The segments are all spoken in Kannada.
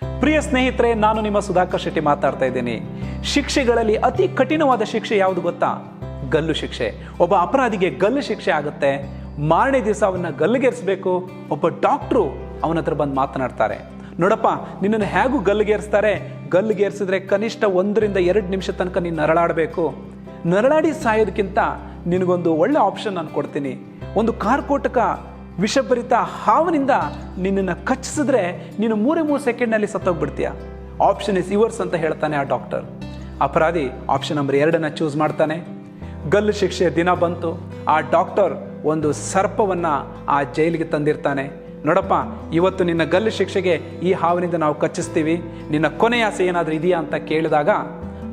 ಪ್ರಿಯ ಸ್ನೇಹಿತರೆ, ನಾನು ನಿಮ್ಮ ಸುಧಾಕರ್ ಶೆಟ್ಟಿ ಮಾತಾಡ್ತಾ ಇದ್ದೀನಿ. ಶಿಕ್ಷೆಗಳಲ್ಲಿ ಅತಿ ಕಠಿಣವಾದ ಶಿಕ್ಷೆ ಯಾವುದು ಗೊತ್ತಾ? ಗಲ್ಲು ಶಿಕ್ಷೆ. ಒಬ್ಬ ಅಪರಾಧಿಗೆ ಗಲ್ಲು ಶಿಕ್ಷೆ ಆಗುತ್ತೆ. ಮಾರನೇ ದಿವಸ ಅವನ್ನ ಗಲ್ಲಿಗೇರಿಸಬೇಕು. ಒಬ್ಬ ಡಾಕ್ಟ್ರು ಅವನ ಹತ್ರ ಬಂದು ಮಾತನಾಡ್ತಾರೆ, ನೋಡಪ್ಪ ನಿನ್ನನ್ನು ಹೇಗೂ ಗಲ್ಲಿಗೇರಿಸ್ತಾರೆ, ಗಲ್ಲಿಗೇರಿಸಿದ್ರೆ ಕನಿಷ್ಠ 1 ರಿಂದ 2 ನಿಮಿಷ ತನಕ ನೀನು ನರಳಾಡಬೇಕು. ನರಳಾಡಿ ಸಾಯೋದಕ್ಕಿಂತ ನಿನಗೊಂದು ಒಳ್ಳೆ ಆಪ್ಷನ್ ನಾನು ಕೊಡ್ತೀನಿ. ಒಂದು ಕಾರ್ಕೋಟಕ ವಿಷಭರಿತ ಹಾವನಿಂದ ನಿನ್ನನ್ನು ಕಚ್ಚಿಸಿದ್ರೆ ನೀನು 3 ಸೆಕೆಂಡ್ನಲ್ಲಿ ಸತ್ತೋಗ್ಬಿಡ್ತೀಯ. ಆಪ್ಷನ್ ಇಸ್ ಯುವರ್ಸ್ ಅಂತ ಹೇಳ್ತಾನೆ ಆ ಡಾಕ್ಟರ್. ಅಪರಾಧಿ ಆಪ್ಷನ್ ನಂಬರ್ 2 ಚೂಸ್ ಮಾಡ್ತಾನೆ. ಗಲ್ಲು ಶಿಕ್ಷೆ ದಿನ ಬಂತು. ಆ ಡಾಕ್ಟರ್ ಒಂದು ಸರ್ಪವನ್ನು ಆ ಜೈಲಿಗೆ ತಂದಿರ್ತಾನೆ. ನೋಡಪ್ಪ, ಇವತ್ತು ನಿನ್ನ ಗಲ್ಲು ಶಿಕ್ಷೆಗೆ ಈ ಹಾವಿನಿಂದ ನಾವು ಕಚ್ಚಿಸ್ತೀವಿ, ನಿನ್ನ ಕೊನೆಯ ಆಸೆ ಏನಾದರೂ ಇದೆಯಾ ಅಂತ ಕೇಳಿದಾಗ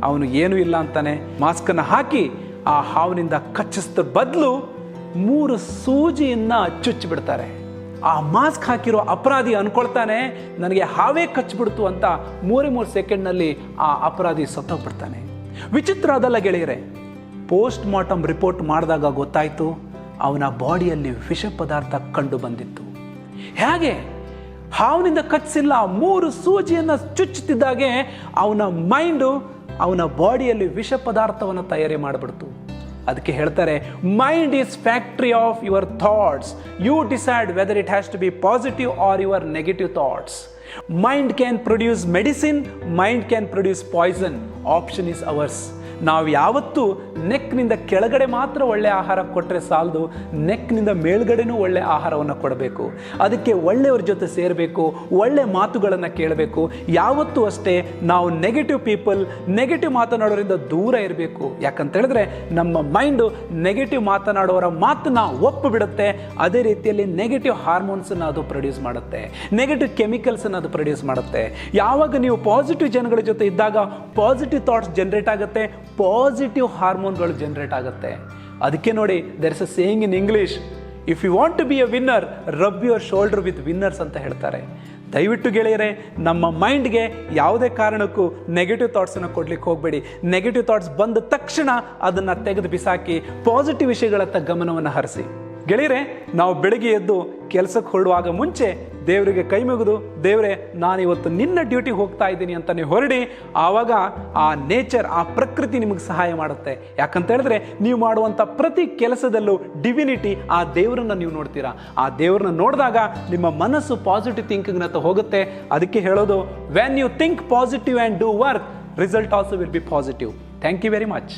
ಅವನು ಏನೂ ಇಲ್ಲ ಅಂತಾನೆ. ಮಾಸ್ಕನ್ನು ಹಾಕಿ ಆ ಹಾವಿನಿಂದ ಕಚ್ಚಿಸಿದ ಬದಲು 3 ಸೂಜಿಯನ್ನು ಚುಚ್ಚಿಬಿಡ್ತಾರೆ. ಆ ಮಾಸ್ಕ್ ಹಾಕಿರೋ ಅಪರಾಧಿ ಅನ್ಕೊಳ್ತಾನೆ ನನಗೆ ಹಾವೇ ಕಚ್ಚಿಬಿಡ್ತು ಅಂತ. 3 ಸೆಕೆಂಡ್ನಲ್ಲಿ ಆ ಅಪರಾಧಿ ಸತ್ತೋಗ್ಬಿಡ್ತಾನೆ. ವಿಚಿತ್ರ ಅದಲ್ಲ ಗೆಳೆಯರೆ, ಪೋಸ್ಟ್ ಮಾರ್ಟಮ್ ರಿಪೋರ್ಟ್ ಮಾಡಿದಾಗ ಗೊತ್ತಾಯಿತು ಅವನ ಬಾಡಿಯಲ್ಲಿ ವಿಷ ಪದಾರ್ಥ ಕಂಡು ಬಂದಿತ್ತು. ಹೇಗೆ? ಹಾವಿನಿಂದ ಕಚ್ಚಿಲ್ಲ, 3 ಸೂಜಿಯನ್ನು ಚುಚ್ಚುತ್ತಿದ್ದಾಗೆ ಅವನ ಮೈಂಡು ಅವನ ಬಾಡಿಯಲ್ಲಿ ವಿಷ ಪದಾರ್ಥವನ್ನು ತಯಾರಿ ಮಾಡಿಬಿಡ್ತು. ಅದಕ್ಕೆ ಹೇಳ್ತಾರೆ, mind is factory of your thoughts. You decide whether it has to be positive or your negative thoughts. Mind can produce medicine, mind can produce poison. Option is ours. ನಾವು ಯಾವತ್ತೂ ನೆಕ್ನಿಂದ ಕೆಳಗಡೆ ಮಾತ್ರ ಒಳ್ಳೆ ಆಹಾರ ಕೊಟ್ಟರೆ ಸಾಲದು, ನೆಕ್ನಿಂದ ಮೇಲ್ಗಡೆನೂ ಒಳ್ಳೆ ಆಹಾರವನ್ನು ಕೊಡಬೇಕು. ಅದಕ್ಕೆ ಒಳ್ಳೆಯವ್ರ ಜೊತೆ ಸೇರಬೇಕು, ಒಳ್ಳೆ ಮಾತುಗಳನ್ನು ಕೇಳಬೇಕು. ಯಾವತ್ತೂ ಅಷ್ಟೇ ನಾವು ನೆಗೆಟಿವ್ ಪೀಪಲ್, ನೆಗೆಟಿವ್ ಮಾತನಾಡೋರಿಂದ ದೂರ ಇರಬೇಕು. ಯಾಕಂತ ಹೇಳಿದ್ರೆ ನಮ್ಮ ಮೈಂಡು ನೆಗೆಟಿವ್ ಮಾತನಾಡೋರ ಮಾತನ್ನ ಒಪ್ಪು ಬಿಡುತ್ತೆ. ಅದೇ ರೀತಿಯಲ್ಲಿ ನೆಗೆಟಿವ್ ಹಾರ್ಮೋನ್ಸನ್ನು ಅದು ಪ್ರೊಡ್ಯೂಸ್ ಮಾಡುತ್ತೆ, ನೆಗೆಟಿವ್ ಕೆಮಿಕಲ್ಸನ್ನು ಅದು ಪ್ರೊಡ್ಯೂಸ್ ಮಾಡುತ್ತೆ. ಯಾವಾಗ ನೀವು ಪಾಸಿಟಿವ್ ಜನಗಳ ಜೊತೆ ಇದ್ದಾಗ ಪಾಸಿಟಿವ್ ಥಾಟ್ಸ್ ಜನರೇಟ್ ಆಗುತ್ತೆ, ಪಾಸಿಟಿವ್ ಹಾರ್ಮೋನ್ಗಳು ಜನರೇಟ್ ಆಗುತ್ತೆ. ಅದಕ್ಕೆ ನೋಡಿ, there is a saying in English, if you want to be a winner, rub your shoulder with winners ಅಂತ ಹೇಳ್ತಾರೆ. ದಯವಿಟ್ಟು ಗೆಳೆಯರೆ, ನಮ್ಮ ಮೈಂಡ್ಗೆ ಯಾವುದೇ ಕಾರಣಕ್ಕೂ ನೆಗೆಟಿವ್ ಥಾಟ್ಸನ್ನು ಕೊಡ್ಲಿಕ್ಕೆ ಹೋಗಬೇಡಿ. ನೆಗೆಟಿವ್ ಥಾಟ್ಸ್ ಬಂದ ತಕ್ಷಣ ಅದನ್ನು ತೆಗೆದು ಬಿಸಾಕಿ ಪಾಸಿಟಿವ್ ವಿಷಯಗಳತ್ತ ಗಮನವನ್ನು ಹರಿಸಿ. ಗೆಳೆಯರೆ, ನಾವು ಬೆಳಗ್ಗೆ ಎದ್ದು ಕೆಲಸಕ್ಕೆ ಹೊರಡುವಾಗ ಮುಂಚೆ ದೇವರಿಗೆ ಕೈ ಮುಗಿದು, ದೇವರೇ ನಾನಿವತ್ತು ನಿನ್ನ ಡ್ಯೂಟಿಗೆ ಹೋಗ್ತಾ ಇದ್ದೀನಿ ಅಂತ ನೀವು ಹೊರಡಿ. ಆವಾಗ ಆ ನೇಚರ್, ಆ ಪ್ರಕೃತಿ ನಿಮಗೆ ಸಹಾಯ ಮಾಡುತ್ತೆ. ಯಾಕಂತ ಹೇಳಿದ್ರೆ ನೀವು ಮಾಡುವಂಥ ಪ್ರತಿ ಕೆಲಸದಲ್ಲೂ ಡಿವಿನಿಟಿ, ಆ ದೇವರನ್ನು ನೀವು ನೋಡ್ತೀರಾ. ಆ ದೇವರನ್ನ ನೋಡಿದಾಗ ನಿಮ್ಮ ಮನಸ್ಸು ಪಾಸಿಟಿವ್ ಥಿಂಕಿಂಗ್ನತ್ತ ಹೋಗುತ್ತೆ. ಅದಕ್ಕೆ ಹೇಳೋದು, when you think positive and do work, result also will be positive. Thank you very much.